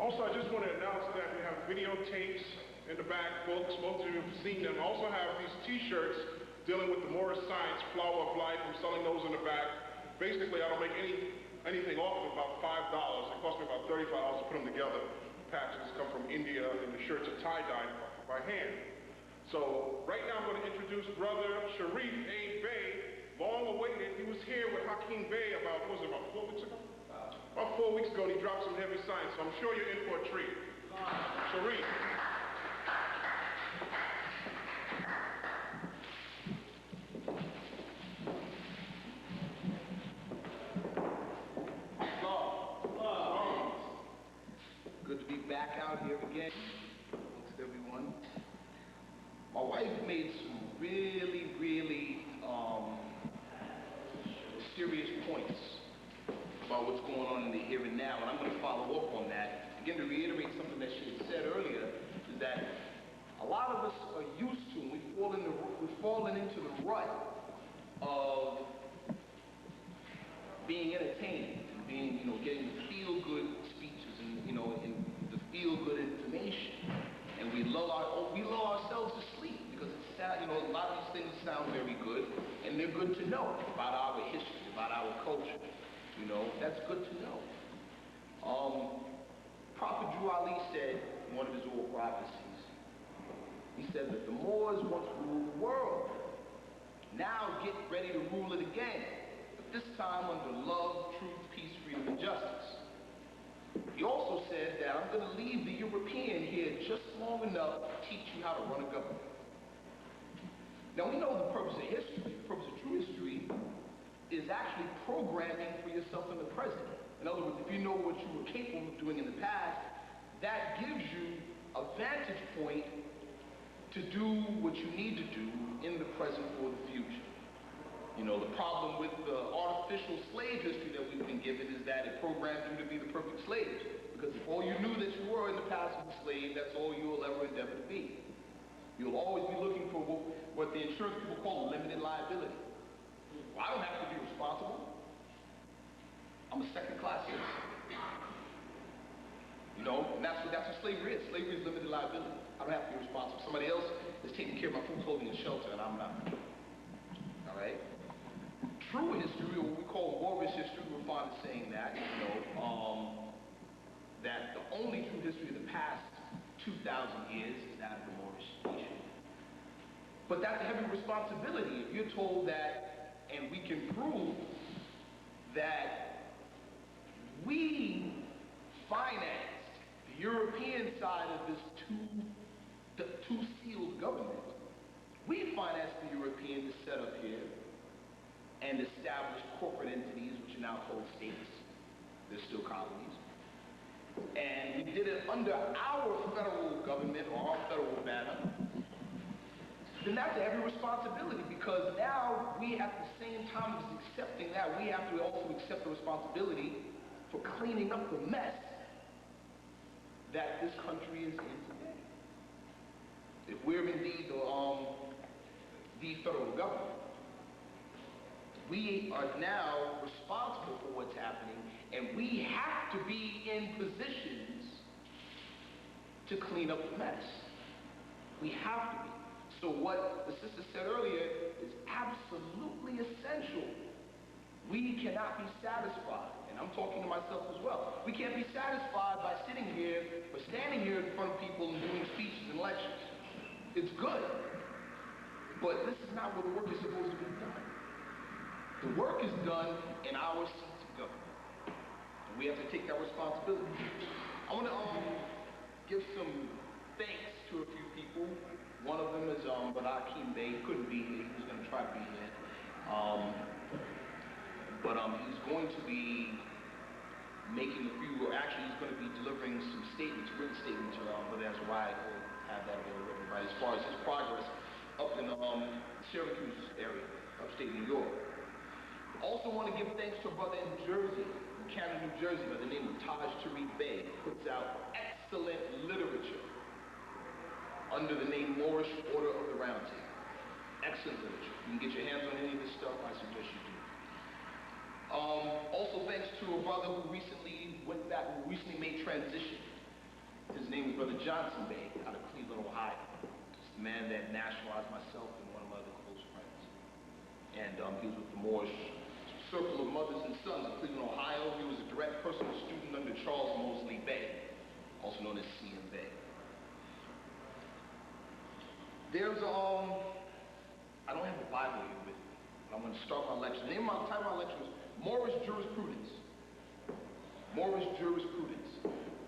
Also, I just want to announce that we have videotapes in the back, books. Most of you have seen them. I also have these T-shirts dealing with the Morris Science Flower of Life. I'm selling those in the back. Basically, I don't make anything off of about $5. It cost me about $35 to put them together. The patches come from India, and the shirts are tie-dyed by hand. So right now I'm going to introduce Brother Sharif A. Bey, long awaited. He was here with Hakeem Bey about 4 weeks ago? About 4 weeks ago, and he dropped some heavy science, so I'm sure you're in for a treat. Sharif. Good to be back out here again. Thanks to everyone. My wife made some really serious points about what's going on in the here and now, and I'm going to follow up on that. Again, to reiterate something that she had said earlier, is that a lot of us are used to, and we've fallen into the rut of being entertaining and being, getting the feel-good speeches and, and the feel-good information. And we lull ourselves to sleep because it's sad, a lot of these things sound very good, and they're good to know about our history, about our culture. That's good to know. Prophet Drew Ali said in one of his oral prophecies, he said that the Moors once ruled the world. Now get ready to rule it again, but this time under love, truth, peace, freedom, and justice. He also said that I'm going to leave the European here just long enough to teach you how to run a government. Now we know the purpose of history, the purpose of true history, is actually programming for yourself in the present. In other words, if you know what you were capable of doing in the past, that gives you a vantage point to do what you need to do in the present for the future. The problem with the artificial slave history that we've been given is that it programs you to be the perfect slaves. Because if all you knew that you were in the past was a slave, that's all you will ever endeavor to be. You'll always be looking for what the insurance people call limited liability. Well, I don't have to be responsible. I'm a second-class citizen. And that's what slavery is. Slavery is limited liability. I don't have to be responsible. Somebody else is taking care of my food, clothing, and shelter, and I'm not. All right? True history, or what we call Moorish history, we're fond of saying that, that the only true history of the past 2,000 years is that of the Moorish nation. But that's a heavy responsibility if you're told that, and we can prove that we financed the European side of this two-sealed government. We financed the European to set up here and establish corporate entities, which are now called states. They're still colonies. And we did it under our federal government or our federal banner. Then that's a heavy responsibility because now we, at the same time as accepting that, we have to also accept the responsibility for cleaning up the mess that this country is in today. If we're indeed the federal government, we are now responsible for what's happening, and we have to be in positions to clean up the mess. We have to be. So what the sister said earlier is absolutely essential. We cannot be satisfied, and I'm talking to myself as well. We can't be satisfied by sitting here or standing here in front of people and doing speeches and lectures. It's good, but this is not where the work is supposed to be done. The work is done in our seats of government, and we have to take that responsibility. I want to give some thanks to a few people. One of them is Hakeem Bey. He couldn't be here. He was going to try to be here. But he's going to be making a few, or actually he's going to be delivering some statements, written statements, whether that's right or have that available, right, as far as his progress up in the Syracuse area, upstate New York. I also want to give thanks to a brother in Jersey, in Canada, New Jersey, by the name of Taj Tariq Bey. He puts out excellent literature under the name Moorish Order of the Round Table. Excellent literature. You can get your hands on any of this stuff, I suggest you do. Also thanks to a brother who recently went back, who recently made transition His name is Brother Johnson Bay, out of Cleveland, Ohio. It's the man that nationalized myself and one of my other close friends. And he was with the Moorish Circle of Mothers and Sons of Cleveland, Ohio. He was a direct personal student under Charles Mosley Bay, also known as C.M. Bay. There's, I don't have the Bible here with me, but I'm going to start my lecture. The title of my lecture is Moorish Jurisprudence. Moorish Jurisprudence.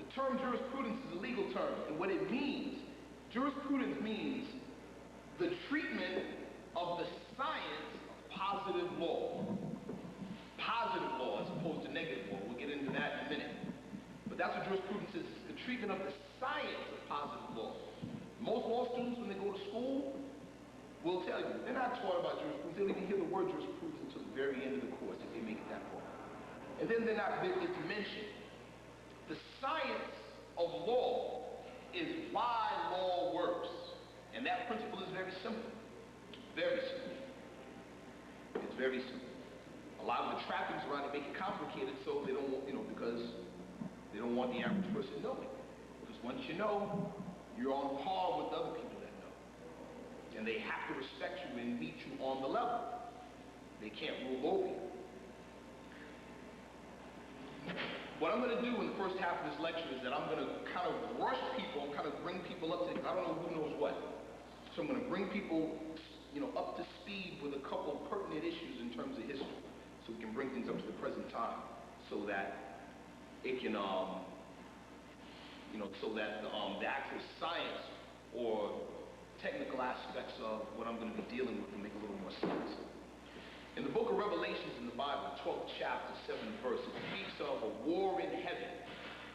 The term jurisprudence is a legal term, and what it means, jurisprudence means the treatment of the science of positive law. Positive law as opposed to negative law. We'll get into that in a minute. But that's what jurisprudence is, the treatment of the science of positive law. Most law students, when they go to school, will tell you, they're not taught about jurisprudence. They don't even hear the word jurisprudence until the very end of the course, if they make it that far. And then it's mentioned. The science of law is why law works. And that principle is very simple. Very simple. It's very simple. A lot of the trappings around it make it complicated, so they don't, because they don't want the average person knowing. Because once you know, you're on par with other people that know. And they have to respect you and meet you on the level. They can't rule over you. What I'm going to do in the first half of this lecture is that I'm going to kind of rush people and kind of bring people up to, I don't know who knows what. So I'm going to bring people, up to speed with a couple of pertinent issues in terms of history. So we can bring things up to the present time so that it can, the actual science or technical aspects of what I'm going to be dealing with can make a little more sense. In the book of Revelations in the Bible, 12th chapter, 7th verse, it speaks of a war in heaven.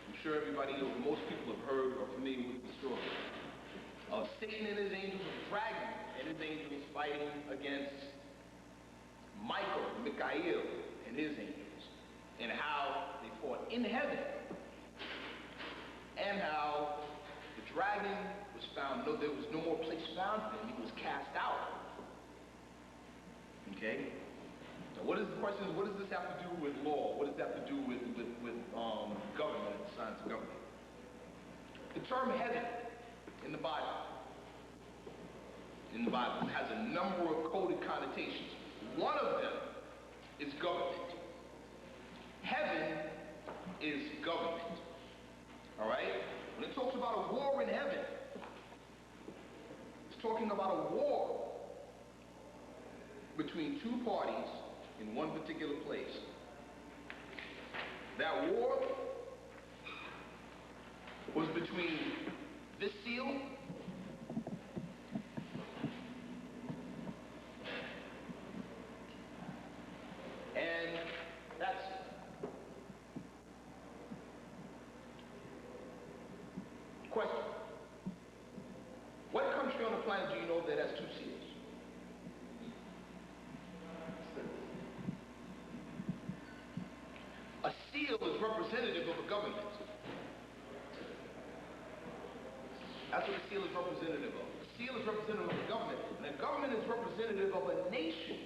I'm sure everybody knows, most people have heard or are familiar with the story. Of Satan and his angels, the dragon and his angels fighting against Michael and his angels, and how they fought in heaven, and how the dragon was found, there was no more place found for him, he was cast out. Okay? Now what is the question, what does this have to do with law? What does that have to do with government, the science of government? The term heaven in the Bible has a number of coded connotations. One of them is government. Heaven is government. All right? When it talks about a war in heaven, it's talking about a war between two parties in one particular place. That war was between this seal and that seal. Question. What country on the planet do you know that has two seals? A seal is representative of a government. That's what a seal is representative of. A seal is representative of a government, and a government is representative of a nation.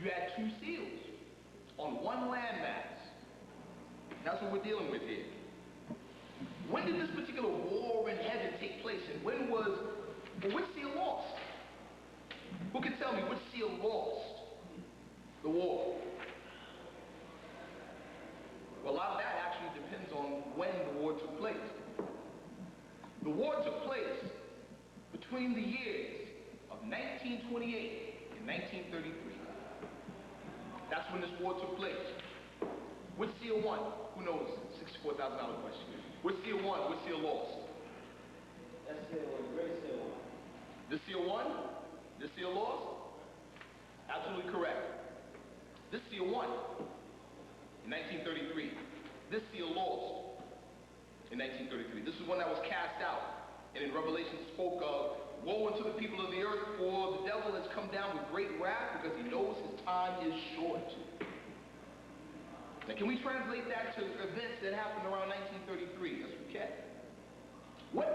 You had two seals on one landmass. That's what we're dealing with here. When did this particular war in heaven take place, and which seal lost? Who can tell me which seal lost the war? Well, a lot of that actually depends on when the war took place. The war took place between the years of 1928 and 1933. That's when this war took place. Which seal won? Who knows? $64,000 question. Which seal won? Which seal lost? That seal won. Great seal won. This seal won? This seal lost? Absolutely correct. This seal won in 1933. This seal lost in 1933. This is one that was cast out. And in Revelation spoke of, woe unto the people of the earth, for the devil has come down with great wrath because he knows his time is short. Now, can we translate that to events that happened around 1933? Yes, we can. What